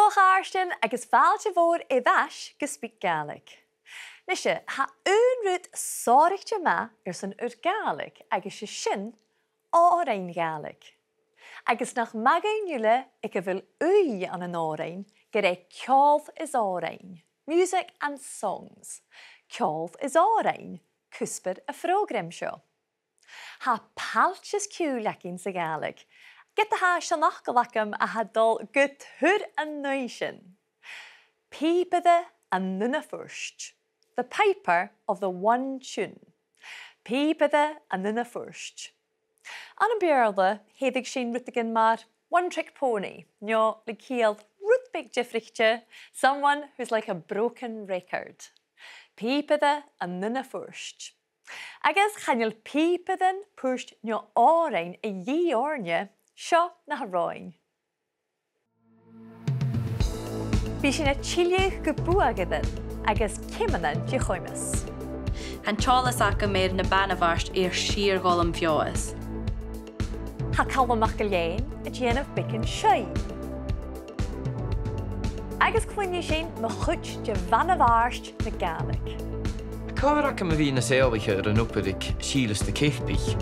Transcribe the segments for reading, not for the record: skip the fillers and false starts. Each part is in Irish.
Glóch Arstin agus fáilte mhór I bheis go SpeakGaelic. Nise, ha unrúd sóirichte ma san Gaelic agus sin árain Gaelic. Agus nach magain jule ik bhfuil ui an an árain go ceolf is árain. Music and songs. Ceolf is árain. Cuspid a frógram seo. Ha paltjes ciúlecin sa Gaelic. Get the ha shanach galacum a hadol good hur and nation. Peepede and nunna first. The piper of the one chun. Peepede and nunna first. An an bearle hedig sin ruttigen mar one trick pony. Njo le kield rutbig jifrichtje. Someone who's like a broken record. Peepede and nunna first. Agus chanil peepeden pushed njo árain a yi ornje. Seo na haráin. Bhí sin na tíliúch go buagadan agus cheumannan de Seumas. Han teálas acha méid na bhharrachd siar Calum bheoas. Ha Calum MacIlleathain a déanamh bicin seo. Agus cluinne sin mo chuid de bharrachd na Gaelic. Cáracha a bhí na saoibhithe ar an upaigh sílas de céithbích.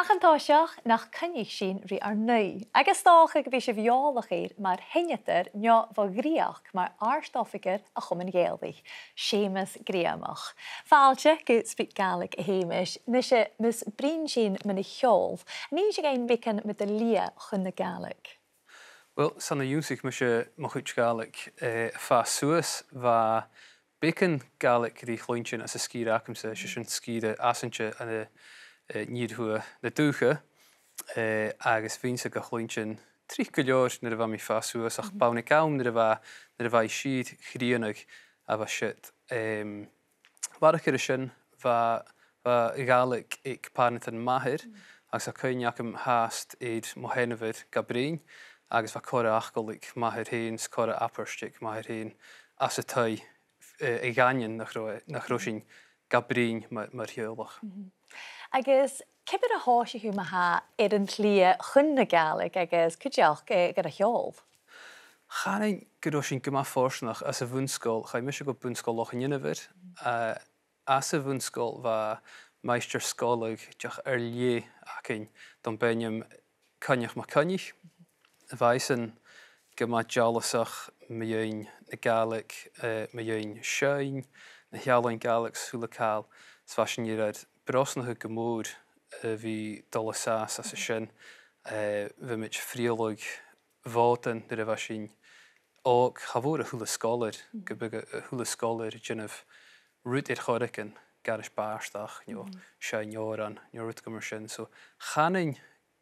Achantáiseach nach cynnig sin ri ar neu. Agus dácha go bhí sé bheolach éir mar heinetar neo bhagríach mar arstofficer a chuman Gàidhlig, Seumas Greumach. Fáilte go SpeakGaelic a héimis, nise mis brín sin man i cheolf, ní sé gain bicin mit a lia chun na Gaelic. Wel, sanna úsig me sé mo chuid Gaelic fa Seuas va bicin Gaelic rí chlointin as a scír acamsa, sé sin scíre asintse an níorthua na dúcha agus bhíonsa go chlointin trí go leor na bh mi fa Seuas ach bána gám na bh siad chríanach a bh siad. Bharrachd sin bh Gaelic ag pánat an maithir agus a chuineach am háast iad mo henmhid gabrín agus bh córa achgólaigh maithir hain, córa apairsteach maithir hain as a tai I gaiin nach roisin gabrín mar heolach. Agus cibir a háisiú ma ha ar an lia chun na Gaelic agus cuideach gur a cheolf. Charing go sin go fórsnach as a bhunscoil, cha mis go bunscoil loch in inver. As a bhunscoil bha meister scólaigh deach ar lé acin don benim caneach ma caneach. Bhaisan go dealasach me dhéin na Gaelic, me dhéin seoin, na healainn Gaelic súlaáil, sfasin iad brosnathe go mór bhí dul sás as a sin, bhí mit fríolaigh bhátan de bh sin óg chabhór a thula scóir, go big a thula scóir ginmh rút ar choricin garis báirsteach, seoin óran, rút go mar sin. So chaning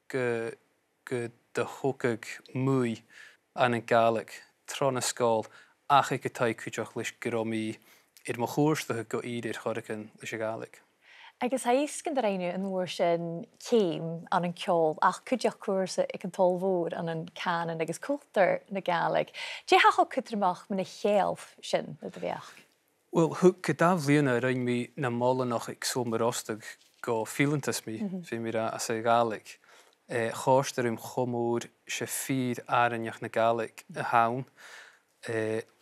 go de thucaigh múi an an Gaelic trona scóil ach ag go taid cuideach leis goromí iad mo chóirstathe go iad ar choricin leis a Gaelic. Agus ha iscin ar ainu an uair sin céim an an ceol ach cuideach cuasa ag an tolmhór an an canan agus cultúr na Gaelic. Dé hacha cutramach man na cheolf sin na do bheach? Wel, thug go dá bhbliana rain mí na málanach ag somarostag go filantas mí fi mí as a Gaelic. Chóistar chomór sé fír áireanach na Gaelic a haun.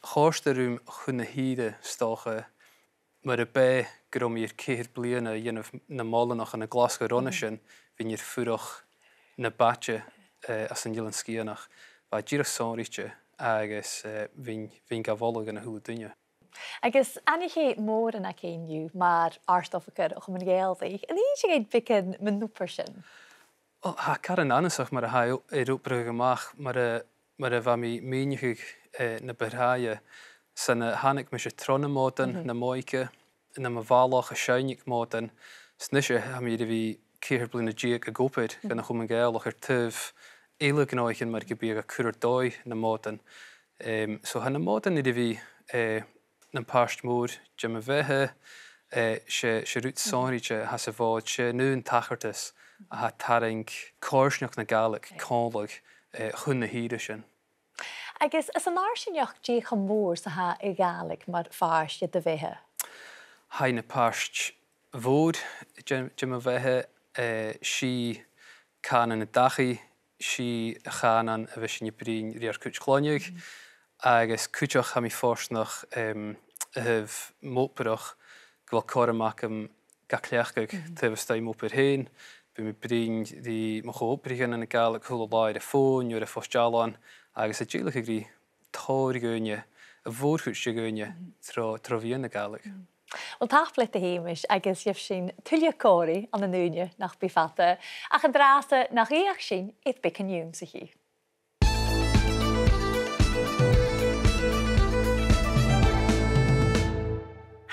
Chóistar chun na híide stácha mar a bé grom ír céir bliana dhéanamh na málanach an na glasca ronna sin bhín ír fuireach na bate as an dhélan scíanach. Ba ddíreach sáiríte agus bhín go bhólaigh an na thula duine. Agus aniché mór an a céinniu mar arstoffacar a chuman Gàidhlig, a ní sé géad bicin man núpar sin? Ha car an anasach mar a hail Bhruidhinn amach mar a bha mi mínechuig na bharrachd sanna hanig me sé trona mótan na móice na ma bhálach a seoinnig mótan snise ha mi bhí céir blina díag a gópaid gan chuman Gaelach ar tuh éile gnáichin mar go bíag a cuar dói na mótan. So ha na mótan bhí na páist mór de ma bheitthe sé rút sáiríte has a bháid sé nu an tachartas a ha taring córsneach na Gaelic cálaigh chun na híide sin. Agus is an áirsinneach dé chamór sa ha I Gaelic mar fáist de bheithe? Hain na páist bhór de ma bheithe si can na dachaí si cheumannan a bheith sin brín riar cúit chláineach, agus cúteach ha mi fórsnach móparach go bhfuil choramach gacleachach ta bheith staid mópar héin, bu mi brín di mo chóprígan in Gaelic chula láir a fón, nuair a fósteálan, agus a ddílach a grí tóir gúine, a bhórchúte gúine tro bhíon na Gaelic. Wel taflet a héimiis agus jef sin tuile córi an na núine nach bifate, ach an dráasta nach éach sin it bican júm sa hí.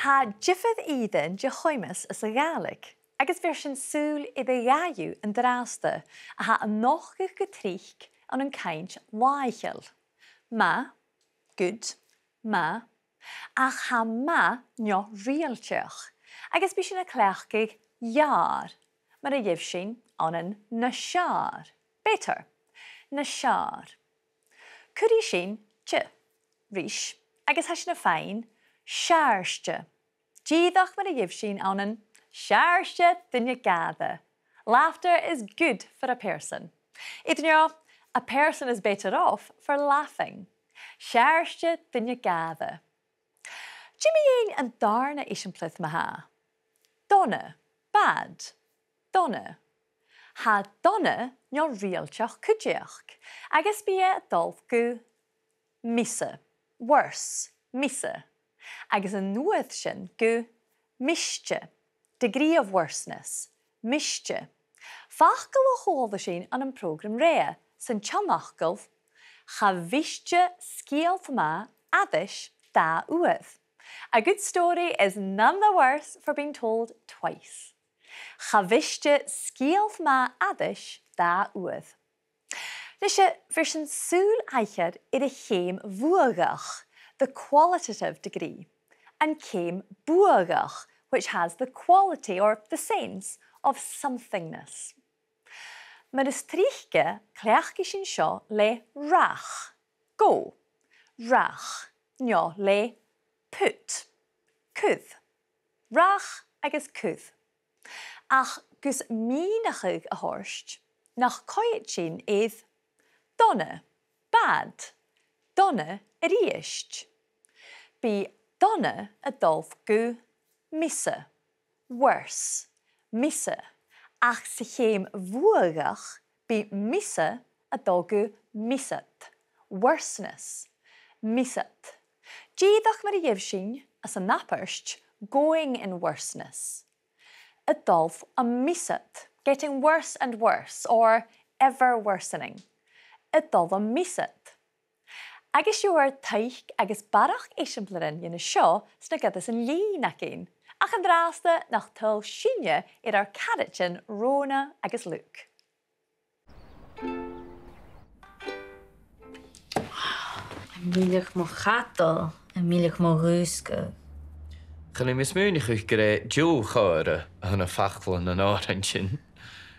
Ha jifad íden de Seumas is a Gaelic, agus vir sin súl I de gaiú an dráasta a ha an nócha go trích an an caint láichel. Ma, good, ma, ach ha ma nio rialteach, agus bí sin a cleachgig jaar, mar a dhéh sin an an na siar. Better, na siar. Cúri sin tje, ríis, agus ha sin a fhèin, siarste. Díadach mar a dhéh sin an an siarste dhuinn gada. Laughter is good for a person. Idirneo, a person is better off for laughing. Siarste dhuinn gada. Jimmy an darna is an plith maha. Donna, bad. Donna. Ha donna nio rialteach cúdeach, agus bí dulf go misa, worse, misa, agus an nuath sin go mische, degree of worseness, mische. Fachgal a hóla sin an program rea, san chamachgal, cha vische scialf ma adish da uath. A good story is none the worse for being told twice. Chavischte scialf ma adish da uath. Nishe version súl eichad I de chéim bhuagach, the qualitative degree, and came buagach, which has the quality or the sense of somethingness. Mar is tríche cleachci sin seo le rach, go, rach, nio le put, cúd, rach agus cúd. Ach gus mínachig a horst, nach coit sin iad donna, bad, donna a ríist. Bí donna a dulf go misa, worse, misa. Ach sa chéim bhuagach bí misa a dul go misat, worseness, misat. Díadach mar a dhéh sin as a naparst going in worseness. A dulf a misat, getting worse and worse, or ever worsening. A dulf a misat. Agus siúar taich agus bharrachd éisiomplainn dhéana seo sna gadas an línacin, ach an dráasta nach tul sinne ar caditin Rona agus Luke. Mílich mo chatal a mílich mo rúsca. Gan I mismúnich go Joe cháire a hana fachlan an árain sin,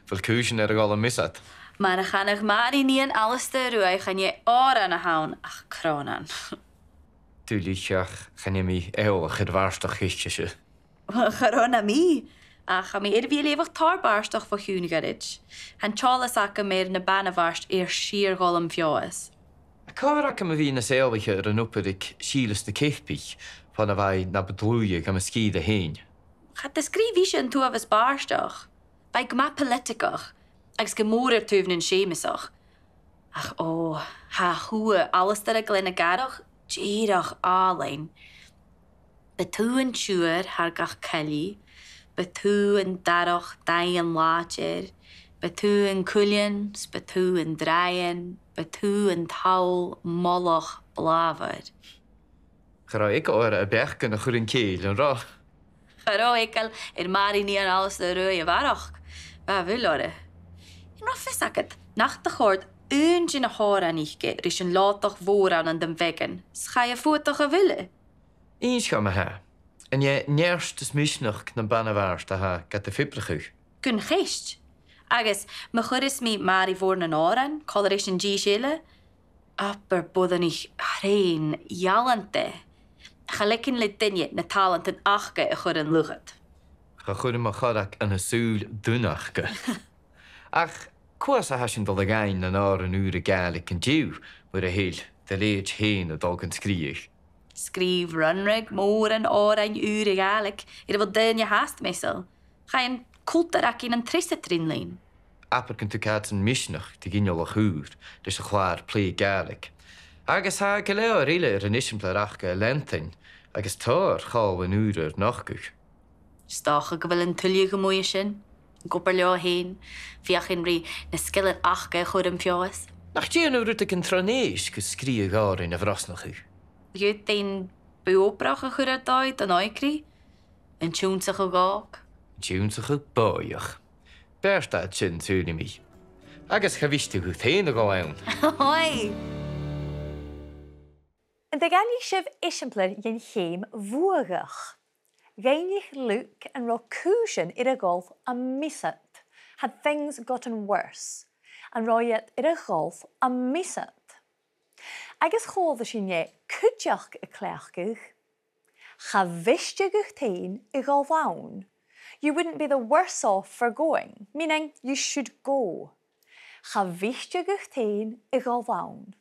fuil cúsin a gála misat. Maar dan gaan er maar niet alles te ruim, gaan je oren houden, ach kronen. Tulichach gan I mi eeuwig het waarstach gistje. Corona mi. Ach, ga me wie levig tarbaarstach voor Gàidhlig. Han Charles akka meer na banavarst sheer golem fjoes. Cara kan me wie na selwige er op ik Chieles de kichpich van wij na bedroeien kan me skiede heen. Gaat de skrivisjen toe was baarstach. Bij gma politikach. Agus gemoeder tuven in Seumasach. Ach oh, ha hoe alles dat ik lenne Gàidhlig, jeerach alleen. Betu en chuur haar gach kelly, betu en darach daien laatjer, betu en kulien, betu en draaien, betu en taul mollach blaver. Gera ik oor een berg kunnen goed in keel en rach. Gera ik al mari niet aan alles de rode warach. Waar wil orde? En wat is het? Nacht de goord eentje naar haar aan ik is een latig woord aan de wegen. Scha je voetige willen? Eens gaan we haar. En je nerst is misnog naar banawaars te haar kat de fipprigug. Kun geest. Agus, me goris mi mari voor een oren, kolerish en g-schille. Apper boden ik rein jalante. Gelikken le dinje na talent en achke e goed en lucht. Ga goed maar gadak en een zuul dunachke. Ach, Cwas a hasin dul a gain an ára an úr a Gaelic an diw, wyr a héil, de leid hén a dog an scríich. Scríb runrig mór an árain úr a Gaelic, fod dhuinn haast meisel. Ga een cultar ac an triste trin lein. Apper kunt u kat an misnach, de ginjol a chúr, dus a chwaar play Gaelic. Agus ha geleo rile an isimpla achga a lentin, agus tar chaw an úr nachguch. Stacha go bhfuil an tuile go mói sin, gopar leo héin, fiach in rí na skillan achga chud an fios. Nach dí an úr an tranéis go scrí gar in a vrasnachu. Gyd ein beobrach a chud ar daid an oikri, an tjúnsach o gák. Tjúnsach o báiach. Berstad sin túni mi. Agus chavistu go théin a go ann. Hoi! In de gan sibh isimplar yin chéim vuagach. Gainig Luke and Rokusian ir a golf a misat. Had things gotten worse. And royet ir a golf a misat. Agus chóda sin je cudjach a cleachguch. Cha vistjaguch tain I golfaun. You wouldn't be the worse off for going, meaning you should go. Cha vistjaguch tain I golfaun.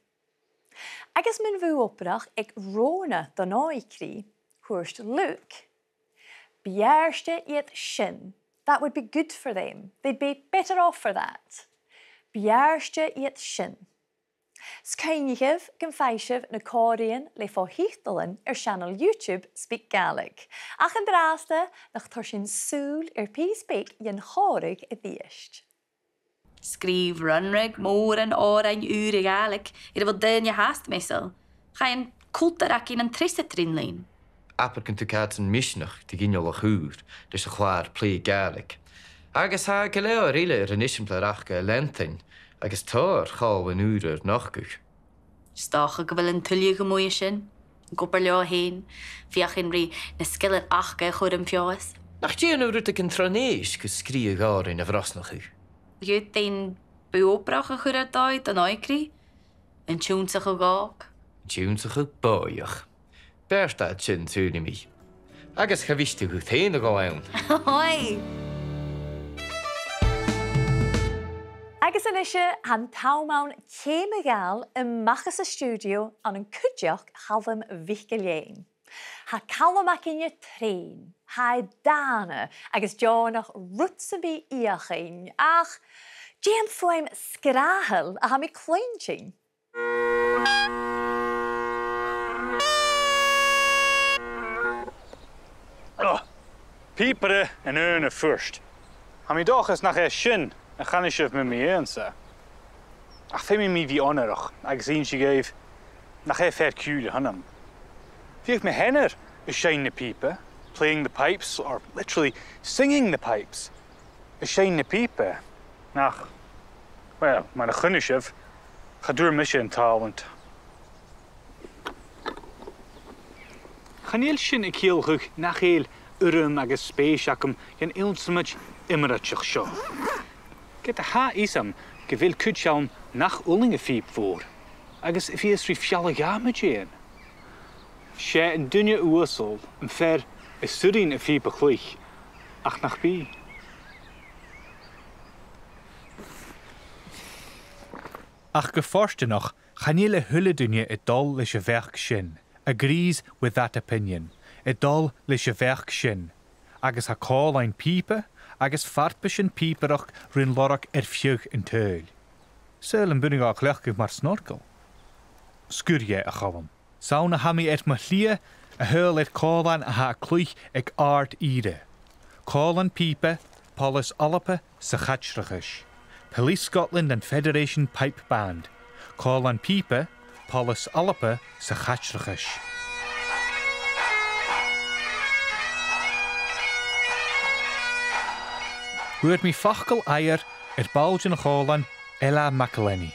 Agus min vu operach ag rona don oikri, hoorst Luke. Bjerste yet shin. That would be good for them. They'd be better off for that. Bjerste yet shin. Skynigif gan feisif na córian le fá híchtalen channel YouTube Speak Gaelic. Ach an draasta nach tar sin súl P-speak yin chorig a dhíist. Scríb runrig mór an árain úr a Gaelic, fod dhuinn haast meisel. Ga een cultar ac an triste trin lein. Apper kunt u kat an misnach, de ginjol a chúr, dus a chwaar play Gaelic. Agus ha geleo rile an isimpla achga a lentin, agus tar chaw an úr nachguch. Stacha go bhfuil an tuile go mói sin, gopar leo héin, fiach in rí na skillan achga chud an fios. Nach dí an úr an tranéis go scrí gar in a vrasnachu. Gyd ein beobrach a chud ar daid an oikri, an tjúnsach o gák. Tjúnsach o báiach. Berstad sin túni mi. Agus chavistu go théin a go ann. Hoi! Agus an isise han taumaun céim a gal in machas a studio an an cudjach halfam vichgelein. Ha Calum MacIlleathain, ha dana, agus Jonach rutsabi iachin, ach, Jam foim skrahel a ha mi cleanching. Oh, piepere en une first. Ha mi doch is nach shin, a chanishif me mi innse. Ach, femi mi vi onerach, ag zin she gave, nach fair cule hanam. Viech me henner is shane the piepe, playing the pipes, or literally singing the pipes. Is shane the piepe. Nach, well, maar a chanishif, gadur mission talent. Chaneel shin ik heel rug nach heel urum agus spéisiacham gan ilmsamid immerachach seo. Get a ha isam gevil kudjaun nach ullinge fiep voor. Agus if he is ri fialle gamajeen. She en dunje uasol en ver is surin a fiep a chlich. Ach nach bi. Ach geforste noch, chanele hulle dunje et dol lische werk shin. Agrees with that opinion. It dol lische werk shin. Agus ha call ein piepe, agus fartbischen pieperach rin lorach fiuch in teul. Selen bunnig a klechke mar snorkel. Skurje a chawam. Sauna hami MacLean, a hul callan a ha kluich ag art ide. Callan piepe, polis allape, sachatschrachish. Police Scotland and Federation Pipe Band. Callan piepe, polis allape, sachatschrachish. Hoort mi fachkel eier baljan Calum MacIlleathain.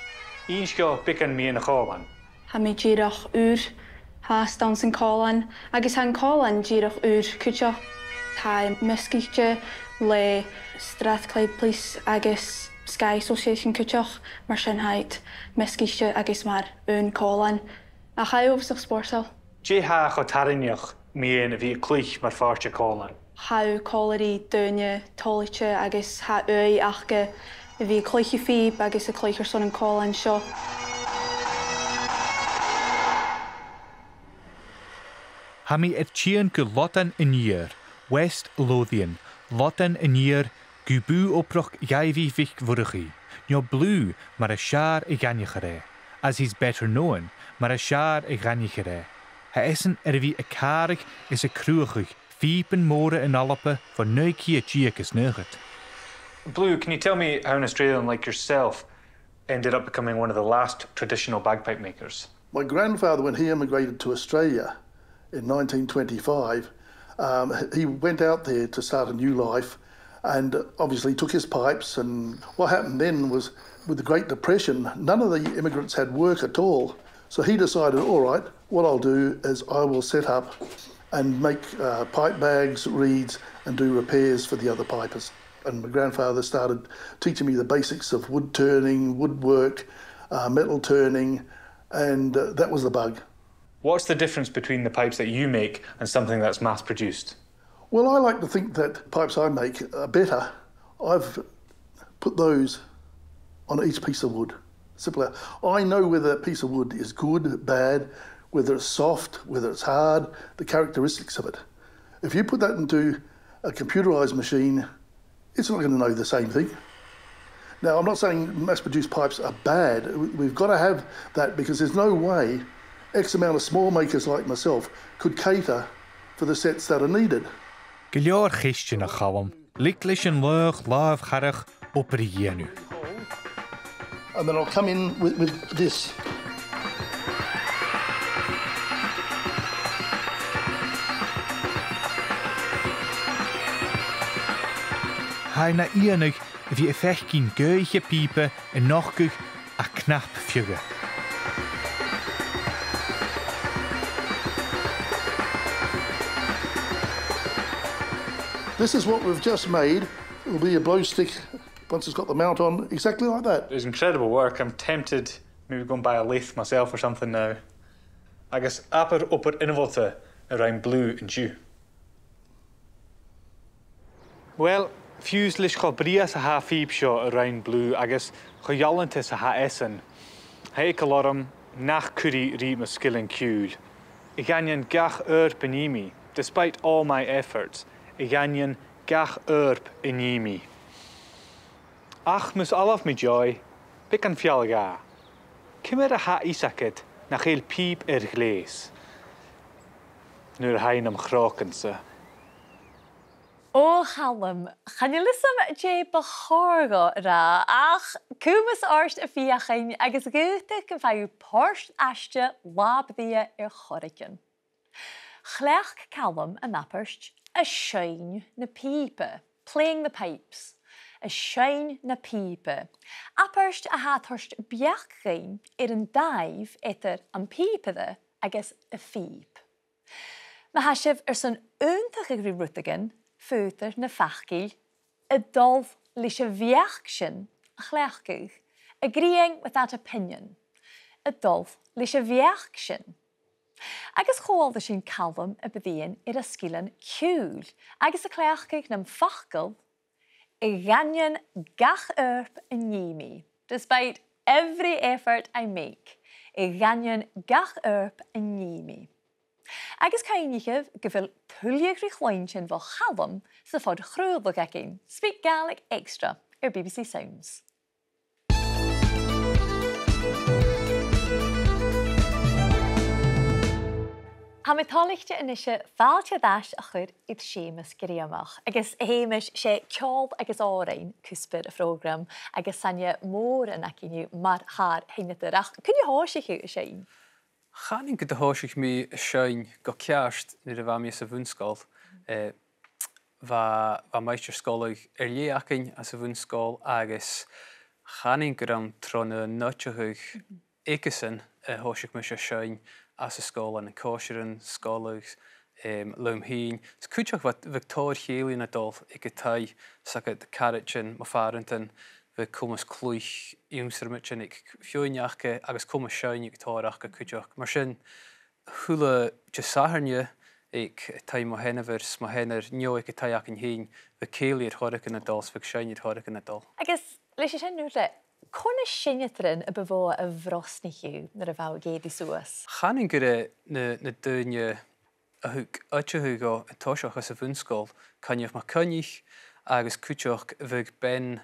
Insko pikken me in a chowan. Ha mi ddíireach ha stans yn Calum, agus han Calum ddíireach cúteach tá miscíte le Strathclyde Police agus Sky Association cúteach mar sin haid miscíte agus mar Calum. A cha sig sportsal. Dé ha go tarinneach me in a bhí clich mar fáte Calum. Ha cóirí duine tólaite agus ha achge bhí cloiche phìob agus a cloichear son an cálan seo. Ha mi tían go lotan in year, West Lothian, lotan in year, gubu oproch gaivi vich vurchi, no blue, maar a shar I ganjachere, as he's better known, maar a shar I ganjachere. Ha essen wie a karig is a kruigig, fiepen moren en alpe voor neukie a chiakus neuget. Blue, can you tell me how an Australian like yourself ended up becoming one of the last traditional bagpipe makers? My grandfather, when he emigrated to Australia in 1925, he went out there to start a new life and obviously took his pipes. And what happened then was, with the Great Depression, none of the immigrants had work at all. So he decided, all right, what I'll do is I will set up and make pipe bags, reeds, and do repairs for the other pipers. And my grandfather started teaching me the basics of wood turning, woodwork, metal turning, and that was the bug. What's the difference between the pipes that you make and something that's mass-produced? Well, I like to think that pipes I make are better. I've put those on each piece of wood. Simpler. I know whether a piece of wood is good, bad, whether it's soft, whether it's hard, the characteristics of it. If you put that into a computerised machine, it's not going to know the same thing. Now, I'm not saying mass-produced pipes are bad. We've got to have that because there's no way X amount of small makers like myself could cater for the sets that are needed. Giljór chistje na Calum, liklich en leug laaf garrig op nu. And then I'll come in with this. Hij na ienig wie een vechkin geuige piepen en nog a knap fjuge. This is what we've just made. It will be a blow stick once it's got the mount on, exactly like that. It was incredible work. I'm tempted maybe go and buy a lathe myself or something now. I guess upper innovator around blue and dew. Well, fuse lis go brias a ha phìob seo around blue agus go jallantis a ha essen. Hey calorum nach curry ri my skill and cúil. I ganyan gach benimi, despite all my efforts. I ganyan gach benimi. Ach mus alaf mi joy, pick an fialga. Kimmer a ha isakit nach heel piep glees. Nur hein am chrokense. O Calum, chan you listen je bechorgo ra, ach cúmas orst a fiachin agus gúte go bhau porst aschte labdia choricin. Chlech Calum a napperst a shine na piepe, playing the pipes. A shine na piepe. Apperst a hathorst biachgein an dive etter an piepede agus a phìob. Ma hashiv son untachig rutigen, feuter na fachgil, a dolf lische viachchen, a chlechgig, agreeing with that opinion. A dolf lische viachchen. Agus choalde sin Calum a bedien a skillen cúil, agus a chlechgig nam fachgil, I ganyan gach in yimi. Despite every effort I make, I ganyan gach in yimi. Agus cainigev gevil tuliegrig lointjen val Calum sa fod chrúlbogekking. Speak Gaelic extra BBC Sounds. Ha mi tálachte inise fáilte dáis a chur iad Seumas Greumach, agus héimis sé ceol agus árainn cúspir a frógram, agus sanja mór an aciniu mar haar heinatarach. Cyn you háise chu séin? Chanin go háisich mi sein go ceast ni a bhami sa bhunscáil. Va meister scolig léacin as a bhunscáil agus chanin go am trona nuttechuig éicisan háisich mi sein as a scóil an cóisirin, scólags, lumhín. Cúteach wat Victor Chéalainn a dul I go tai sagad carritin ma farantin vi cumas clúich iúmsarmitin ag fioineachcha agus cumas sein ag tárachcha cúteach. Mar sin thula de saharne ag tai ma henavers ma henar neo ag tai ac yn hyn vi Céalainn thorach yn a dul, vi sein thorach yn a dul. Agus leis sin nuair Conna sinnetrin y befo y fros ni hiw nyr y faw gyd I Seumas. Chanin gyda na dhuinn a hwg ydych o y tosioch as y fwnsgol caniach ma cynnych agus cwtioch fyg ben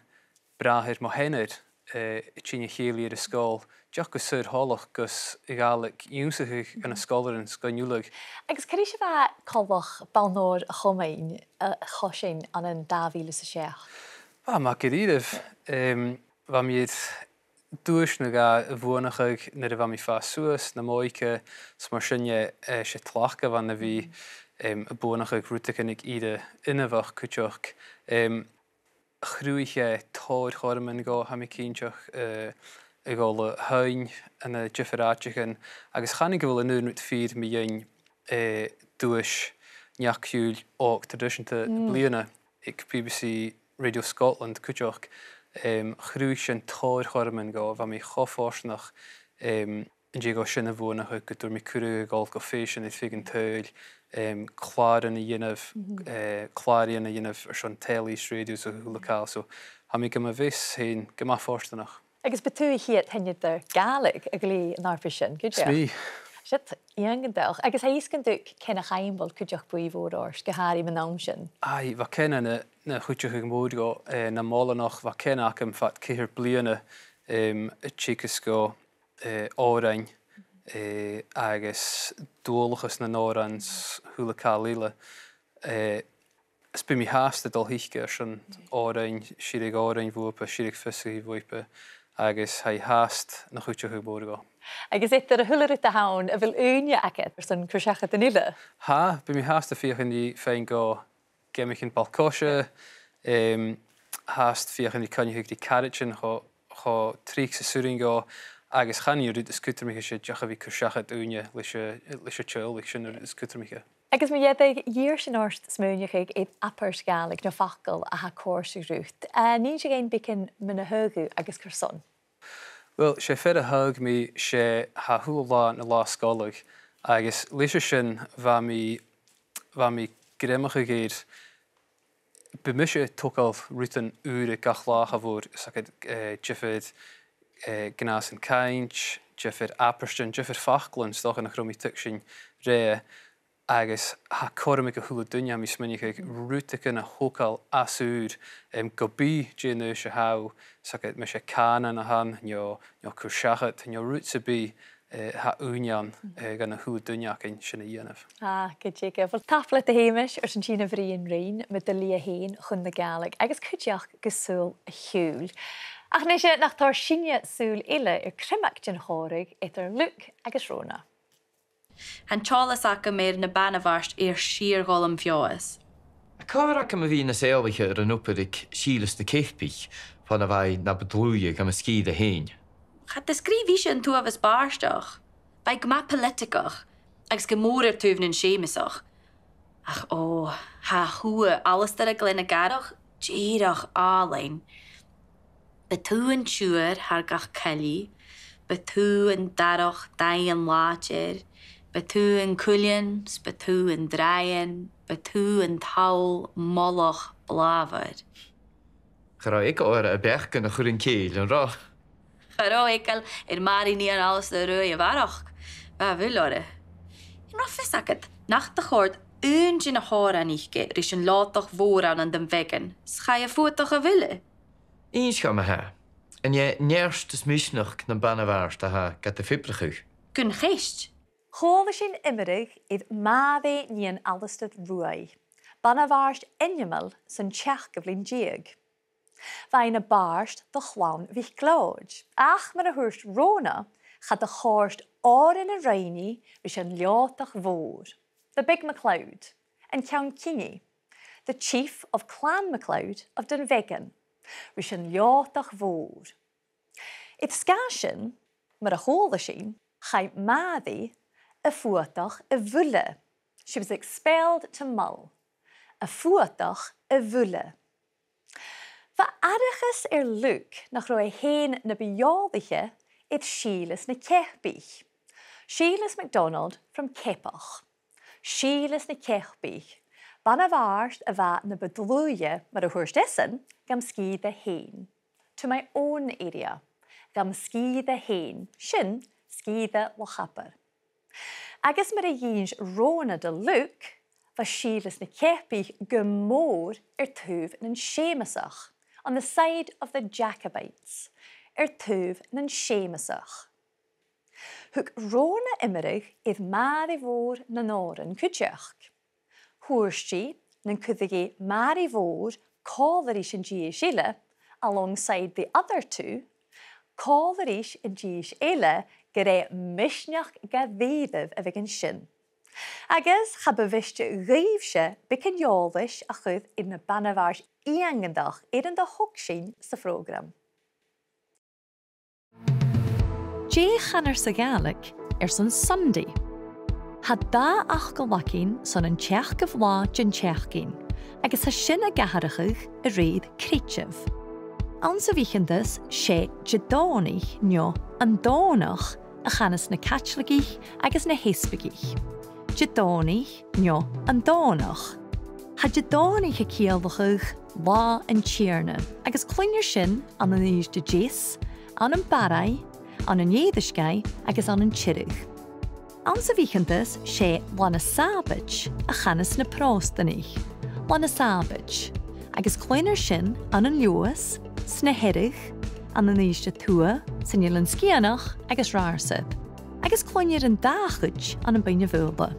brahir mo henner y tîn chéli ar y sgol diolch go syr holach gus I Gaelic iwsach yn y scholar yn sgoniwlyg. Agus cyrru si fa colfach balnor y chomain y chosin an yn dafil ys y siach? Ma gyririf, fa mi'r dwys na ga y fwynachig na fa mi fa Seuas na moike smar sinne se tlachga fan na fi y bwynachig rwtig yn ide innefach cwtioch. Chrwyche toirt chorman go ha mi cynsioch y gol y hyn yn y jifferatich yn agos chanig gyfel yn nŵn wrth ffyr mi yn dwys niacwiwl o tradition te bliana ik BBC Radio Scotland cwtioch chrwys yn toirt chorman go fa mi choffosnach yn jego sy'n y fwynach gyda'r mi cwrw gol go ffeis yn ffig yn teul clar yn y unaf clar yn y unaf sy'n telis radios o hwlycal so ha mi gyma fys hyn gyma fforstanach. Agus betu I hiet hynnydd yr Gaelic y gli yn arfysyn, gyd Smi. Siet, iang gydawch. Agus heis gyndwg cyn eich aimbol cwdioch bwy fod o'r sgahari mynd awnsyn. Ai, fa cena na chwtioch ag mwyd go na molanoch fa cena ac am fat cyhyr bliana y chicas go orain agus dwolachas na norans hwlycal lila. Sbym I hast y dol hichga sy'n orain, sirig orain fwpa, sirig ffysig I fwypa agus hai hast na chwtioch ag mwyd go. Agus etter y hwlyr yta hawn y fel unia aged sy'n cwrsiachat yn ila? Ha, bym I hast y fiach yn I fhèin go gemich yn balcosio, hast fiach yn I cynnig di carichin cho trig sy sŵrin go agus chani rwyd ysgwtr mich eisiau diolch a fi cwrsiachat unia leis y tjöl eich sy'n ysgwtr mich. Agus mi ieddig gyr sy'n orst smwniach ag eid apars Gaelic no ffacol a ha cwrs I rwyd. Ni'n sy'n gein bicyn mynd y hygw agus cyrson? Wel, sé fer a hug mi sé ha húla na lá scolig agus leis sin va mi grimach a géir bemise togail rutan ure gach lá a fór sakad jeffed gnas an kaint jeffed aperstin jeffed fachlan stoch an chromi tukshin re agus ha kormig a húla dunya mi sminnig ag rútekin a hókal asúr go bí génu se hau sakad me se canan a han nio cwrsiachat nio rút se bí ha unian gan a húla dunya cyn sinna ianaf. Good Jacob. Wel taflet y heimish sy'n tîn y fri yn rein med dy lia hyn chun na Gaelic agus cwdiach gysŵl y hiwl. Ach nes e nach tar sinia sŵl ile crymach dyn chorig etter lwc agus rona. Han Charles ac am na banavast sir gol am fioas. A car ac am a fi na seilwych ar yn upperig sílas de ceithbich fan a fai na bedlwyig am a skide hyn. Gaat de skrivisjen toe af is baarstach. Bij gma politicach. Agus gemoeder tuven in Seumasach. Ach ha hoe alles dat ik lenne gadach, jeerach alleen. Betu en chuur haar gach kelly. Betu en darach daien laatjer. Betu en kulien, betu en draaien. Betu en taul molloch blaver. Gera ik oor a bergen a chwrin keel en ra. Gero ekel mari ni an alles de röje warach. Wa wil orde. In nog visaket, nacht de goord eentje na haar aan ikke, ris een laatdag voor aan den weggen. Scha je voetig a wille. Eens ga me ha. En je nerst is misnach na bannewaars te ha gat de fibbrigig. Kun geest. Chol sy'n immerig idd maadde ni yn alistad rwy. Bannavarst enjemel sy'n tiach gyflin diag. Fain y barst de chlawn vich glod. Ach mar a hwrst rona gaat de chorst oor in a reini rys yn liotach voor. The Big MacLeod and Count Kingy, the chief of Clan MacLeod of Dunvegan, rys yn liotach voor. It skashin, mar a holde sin, chai maadde a fuatach a vulle. She was expelled to Mull. A fuatach a vulle. Va arichus Luke nach roi heen na bejoldige it Seumas na Kechbich. Seumas MacDonald from Kepach. Seumas na Kechbich. Bannavarst a va na bedluje mar a hwrst essen gam ski de heen. to my own area, gam stiùideo hain, sin stiùideo lochaper. Agus mar a dhéins róna de Luke, va sílas na cepi gemór tuv nan Seumasach, on the side of the Jacobites, tuv nan Seumasach. Hug róna immerich idd mari vor na noren cudjach. Hoorsti nan cuddige mari vor callerish in Gies Ile, alongside the other two, callerish in Gies Ile gere mishnach gavéidev a vigin sin. Agus cha bevischte riefse bikin joldish a chud in na banavars iangendach in de hokshin sa program. Jay channer sa Gaelic son Sunday. Had da ach golacin son an teach gevla jen teachgin, agus ha sin a gaharachig a reid creative. Ansa vichendes sé jedonich nio an donach a chanas na Gàidhligich agus na Hispigich. Jedonich nio an donach. Ha jedonich a kielvachig la an tierne, agus clinir sin an an is de jes, an an barai, an an jedisgai, agus an an chirig. Ansa vichendes sé lana sabich a chanas na prostanich. Lana sabich, agus clinir sin an an luas, sna herig, an an is de tua, sin jelan skianach, agus raarsid. Agus clinir an dachud an baine vulba.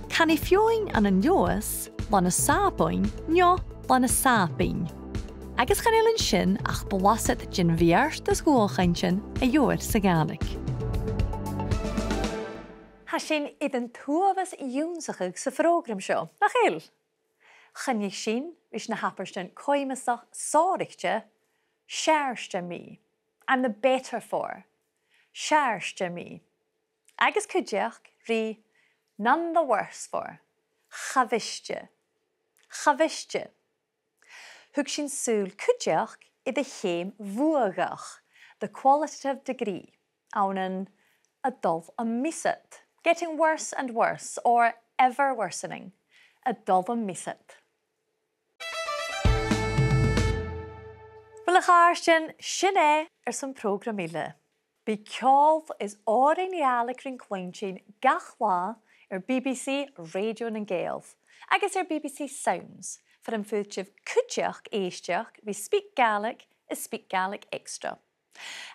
Can I fioing an luas, lana saboin, nio lana sapin. Agus chanelin sin ach belasit jin viart de schoolgeintjen a joer sa Gaelic. Ha sin idan tuavas iúnsachig sa program seo. Nachil? Channig sin is na happersten koimasach sárichte, sharste me. I'm the better for. Sharste me. Agus cudjach ri none the worse for. Chaviste. Chaviste. Hug sin súl cudjach I the chéim vuagach, the qualitative degree, aunan a dulf a miset, getting worse and worse, or ever worsening, a dulf a miset. Bhruidhinn sin some programile. Because is learngaelic rin gach BBC Radio and Gaels, agus BBC Sounds, for an fuitiv cudjach éisteach vi SpeakGaelic is SpeakGaelic Extra.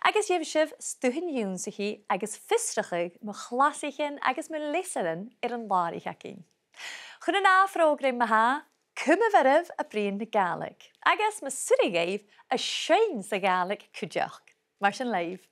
Agus jebshiv stuhin únsachi agus fistrachig me chlasichen agus me leserin an larichakin. Chun an afrogram me ha, cumme verif a brian na Gaelic. Agus me surigave a shain sa Gaelic cudjach. Mar sin leif.